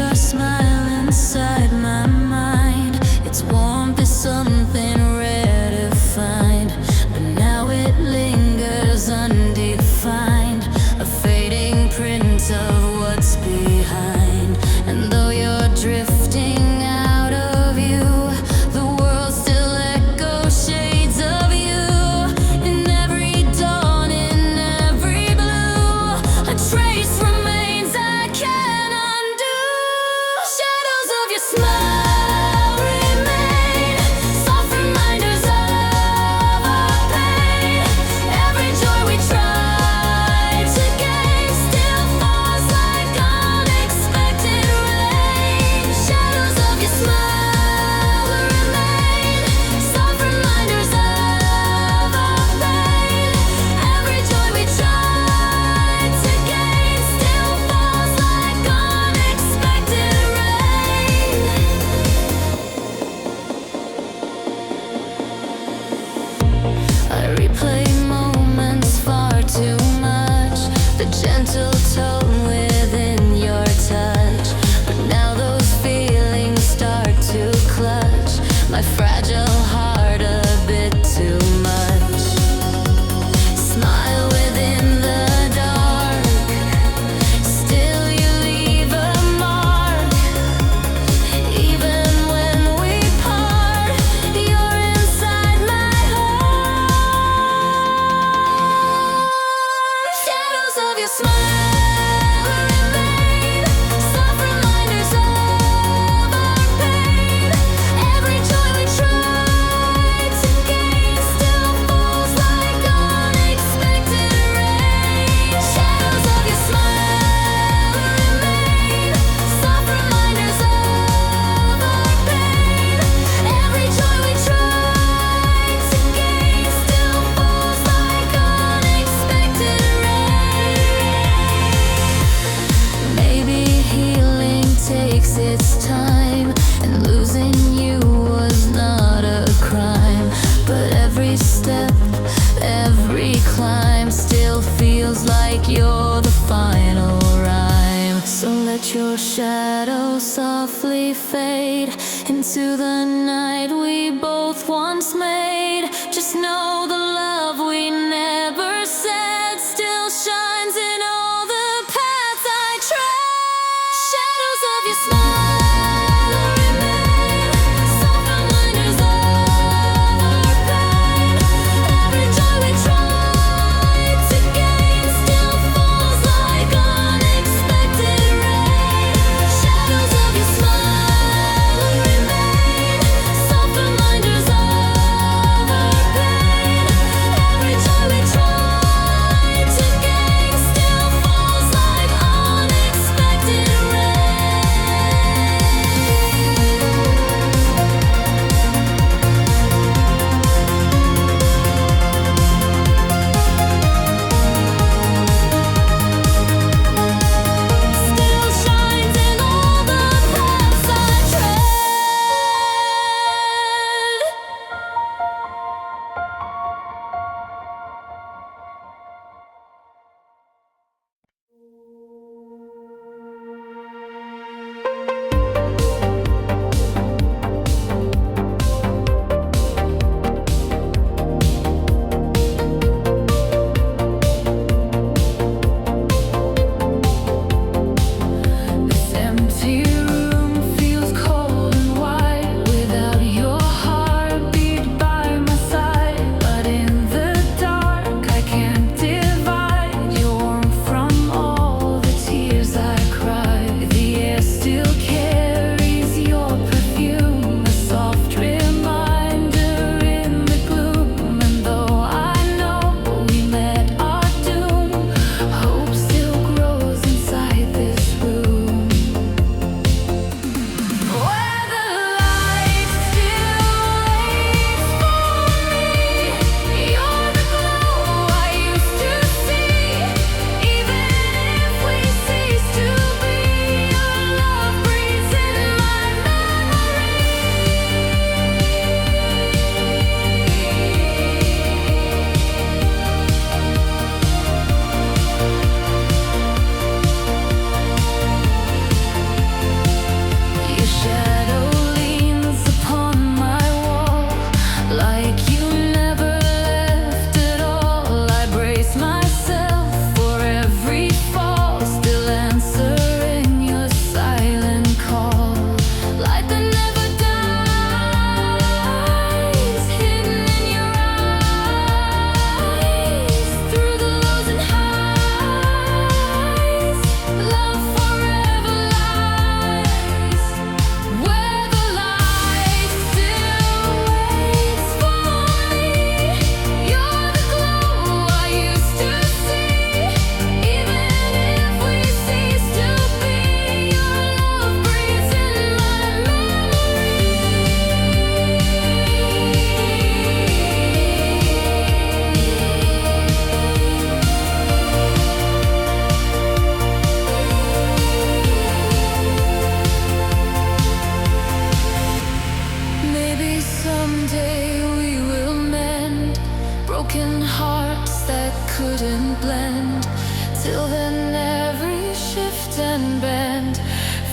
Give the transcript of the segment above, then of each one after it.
your smile inside my mind. Its warmth is something rare to find, but now it lingers undefined, a fading print of what's behind. And though you're drifting out of view, the world still echoes shades of you. In every dawn, in every blue, a trace remains I can't undo. Shadows of your smile remain, soft reminders of our pain. Every joy we tried to gain still falls like unexpected rain. Shadows of your smile remain, soft reminders of our pain. Every joy we tried to gain still falls like unexpected rain. I replay moments far too much, the gentle tone within your touch. But now those feelings start to clutch my fragile heart a bit too much. Smile within the dark, still you leave a mark. Even when we part, you're inside my heart. Shadows of your smile remain, soft reminders of our pain. Every joy we tried to gain still falls like unexpected rain. Shadows of your smile remain, soft reminders of our pain. Every joy we tried to gain still falls like unexpected rain. Maybe healing takes its time, and losing you was not a crime. But every step, every climb still feels like you're the final rhyme. So let your shadow softly fade into the night we both once made. Just know the love we never said still shines in all the paths I tread. Shadows of your smile remain, soft reminders of our pain. Every joy we tried to gain still falls like unexpected rain. Shadows of your smile remain, soft reminders of our pain.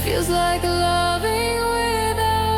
Feels like loving without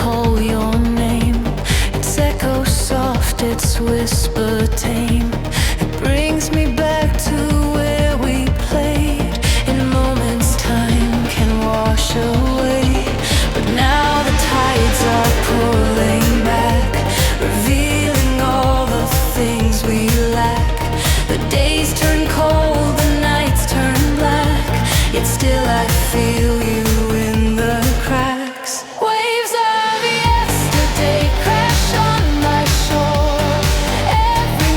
call your name. Its echo soft, its whisper tame. It brings me back to where we played. In a moment's time can wash away, but now the tides are pulling back, revealing all the things we lack. The days turn cold, the nights turn black, yet still I feel you in the cracks. Waves of yesterday crash on my shore. Every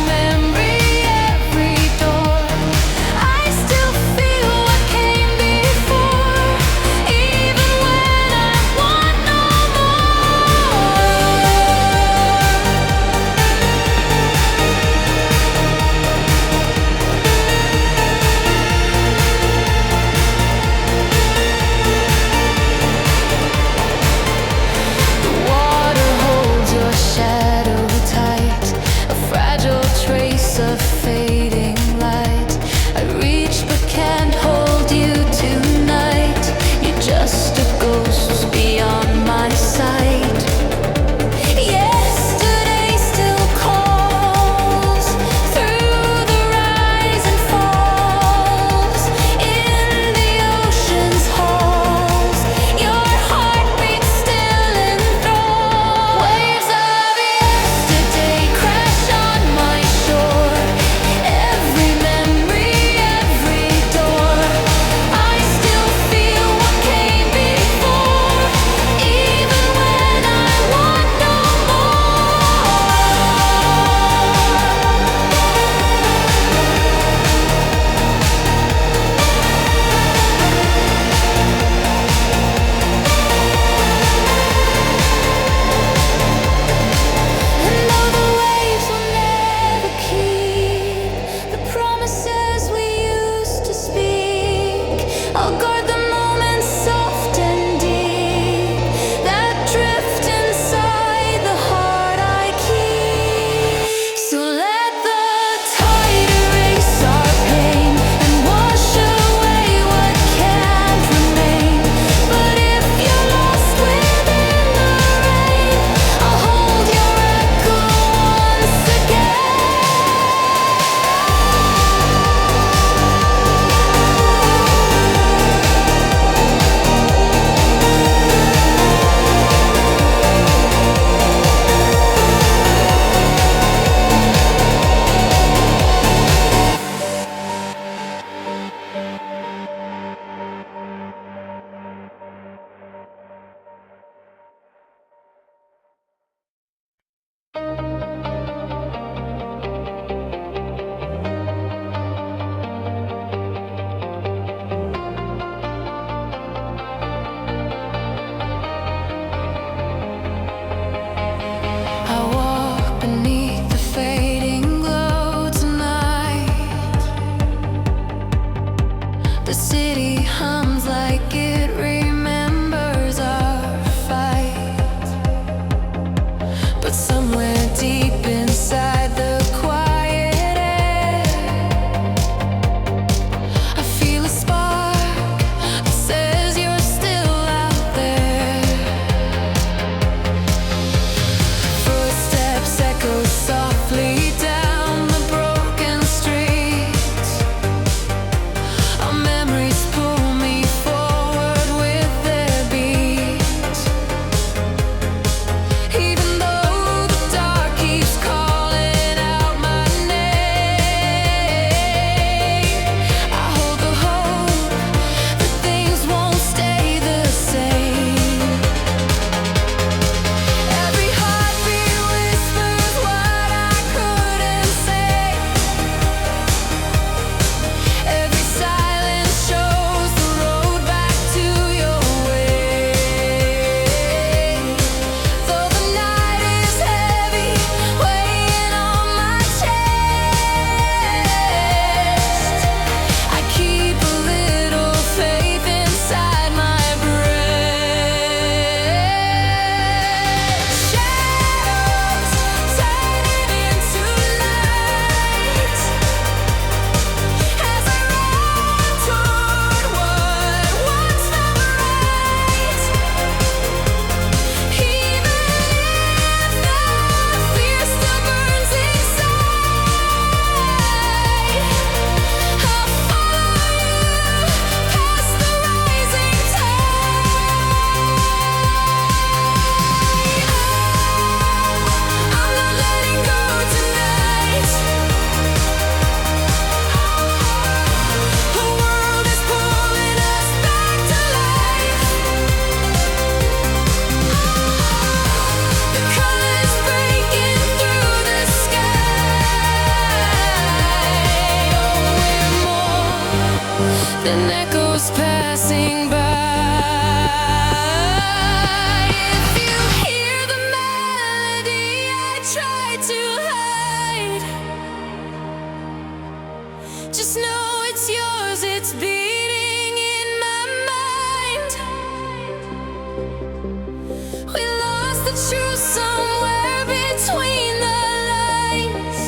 truth somewhere between the lines.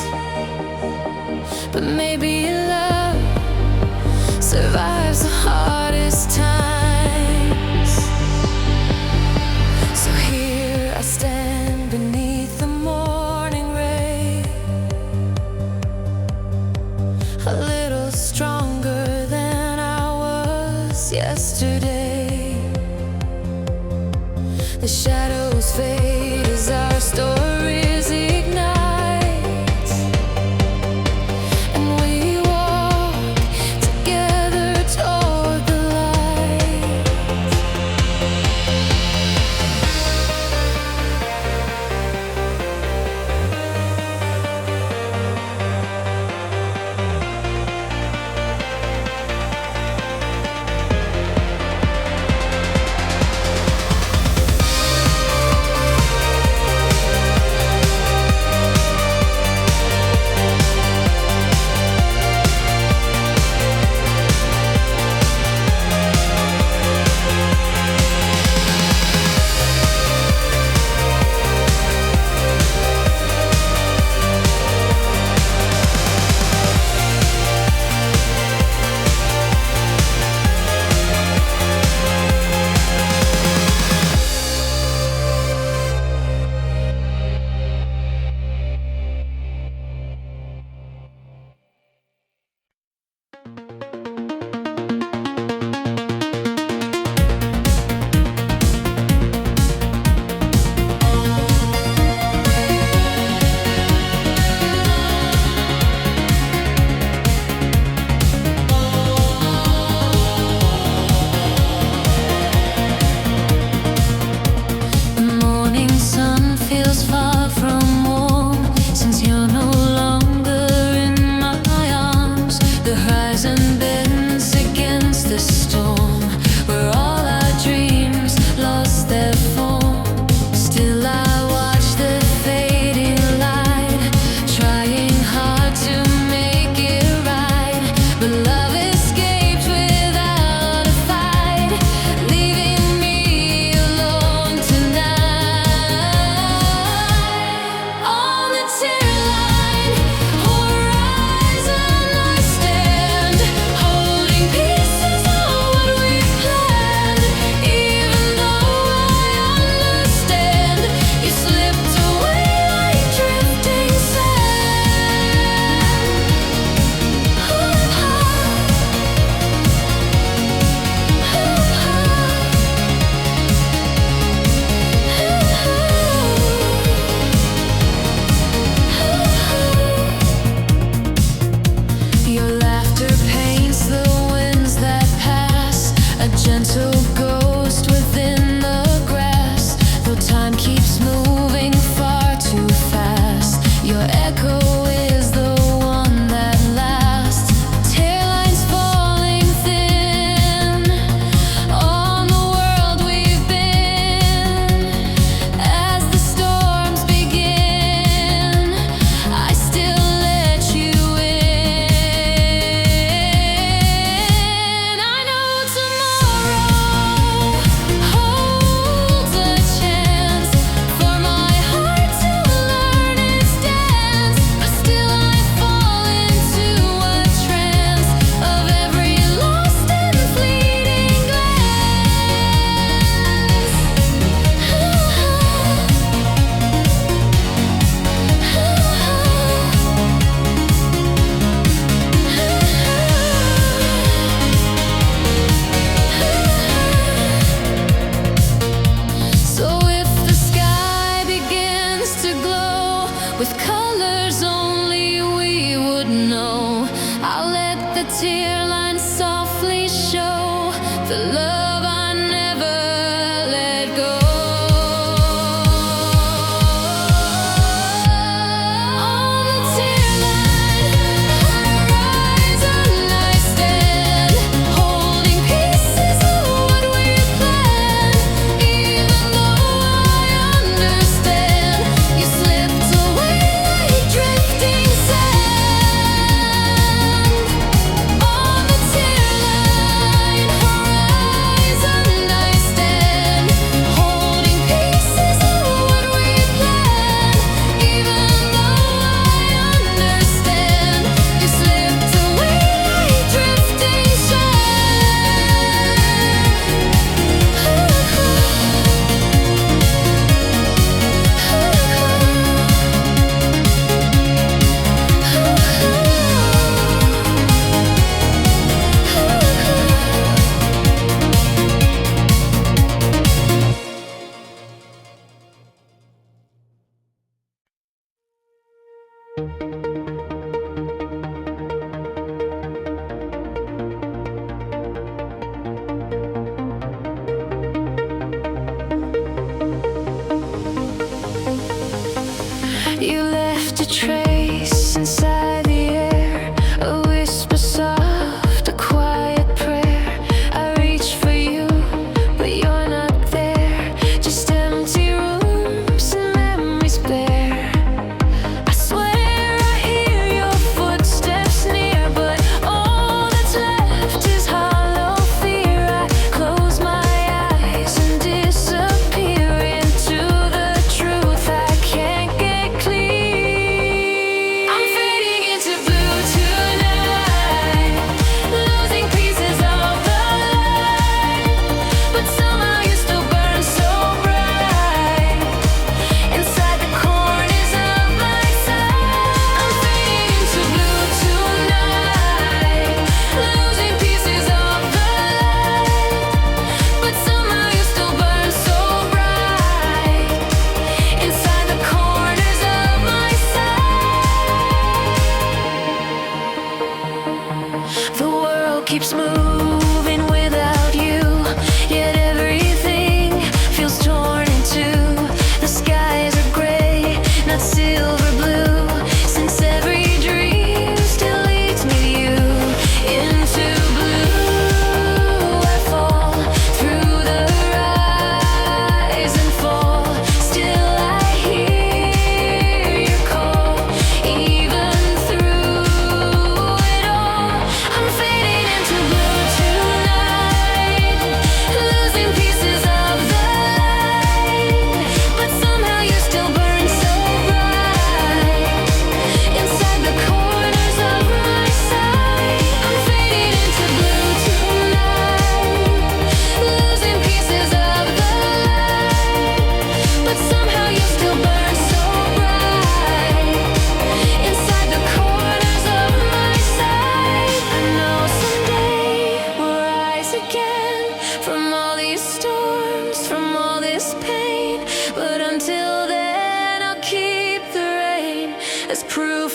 But maybe love survives the hardest times. So here I stand beneath the morning rain, a little stronger than I was yesterday. The shadows fade as our stories ignite, and we walk together toward the light.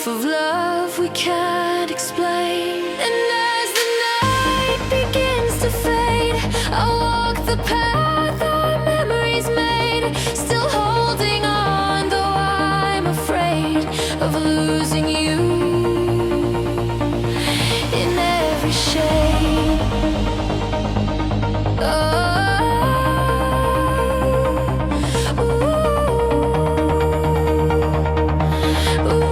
proof of love we can't explain. And as the night begins to fade, I walk the path our memories made, still holding on, though I'm afraid of losing you in every shade. Oh. Ooh. Ooh.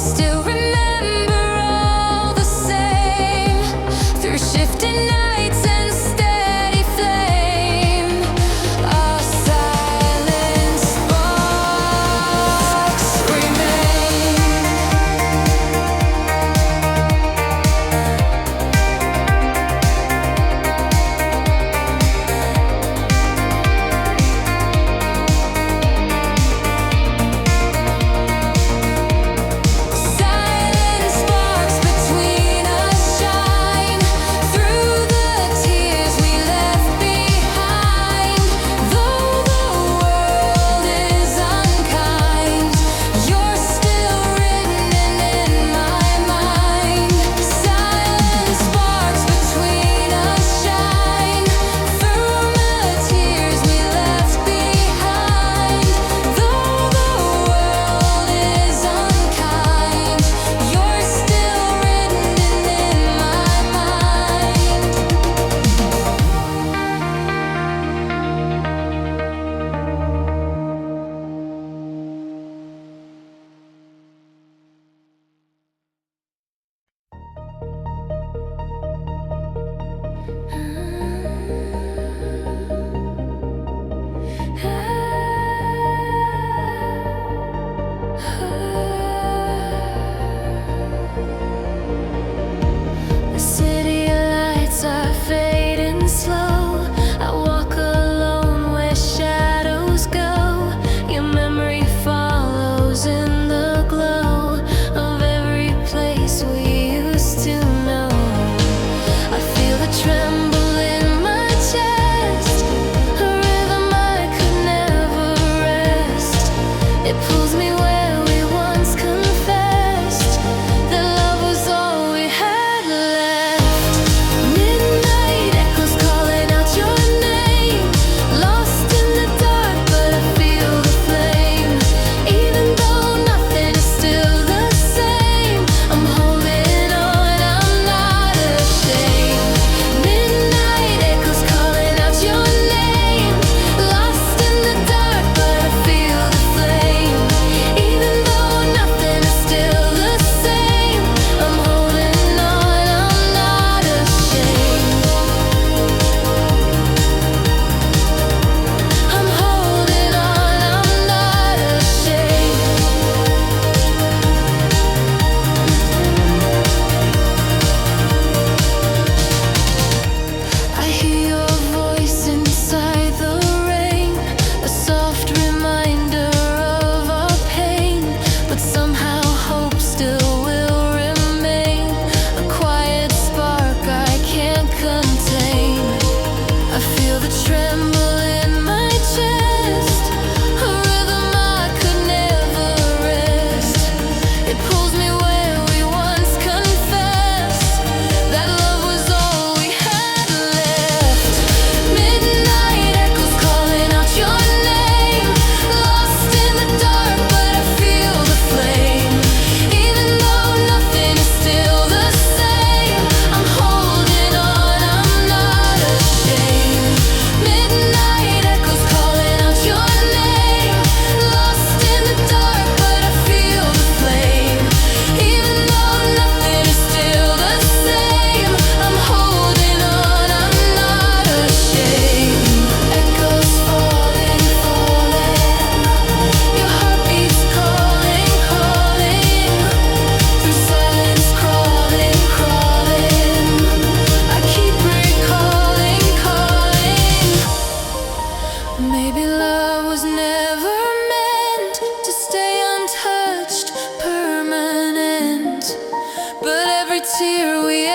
still remember all the same through shifting nights and steady flame. Our silent sparks remain. Silent sparks between us shine through the tears we left behind. Though the world is unkind, you're still written in my mind. Silent sparks between us shine through the tears we left behind. Though the world is unkind, you're still written in my mind. The city lights are fading slow. I walk alone where shadows go. Your memory follows in the glow of every place we used to know. I feel the tremble in my chest, a rhythm I could never rest. It pulls me where we once confessed that love was all we had left. Midnight echoes calling out your name, lost in the dark, but I feel the flame. Even though nothing is still the same, I'm holding on, I'm not ashamed. Midnight echoes calling out your name, lost in the dark, but I feel the flame. Even though nothing is still the same, I'm holding on, I'm not ashamed. I'm holding on, I'm not ashamed. I hear your voice inside the rain, a soft reminder of our pain, but somehow hope still will remain, a quiet spark I can't contain. I feel the tremble in my chest, a rhythm I could never rest. It pulls me where we once confessed that love was all we had left. Midnight echoes calling out your name, lost in the dark, but I feel the flame. Even though nothing is still the same, I'm holding on, I'm not ashamed. Midnight echoes calling out your name, lost in the dark, but I feel the flame. Even though nothing is still the same, I'm holding on, I'm not ashamed. Echoes falling, falling, your heartbeat's calling, calling, through silence crawling, crawling. I keep recalling, calling. Maybe love was never meant to stay untouched, permanent. But every tear we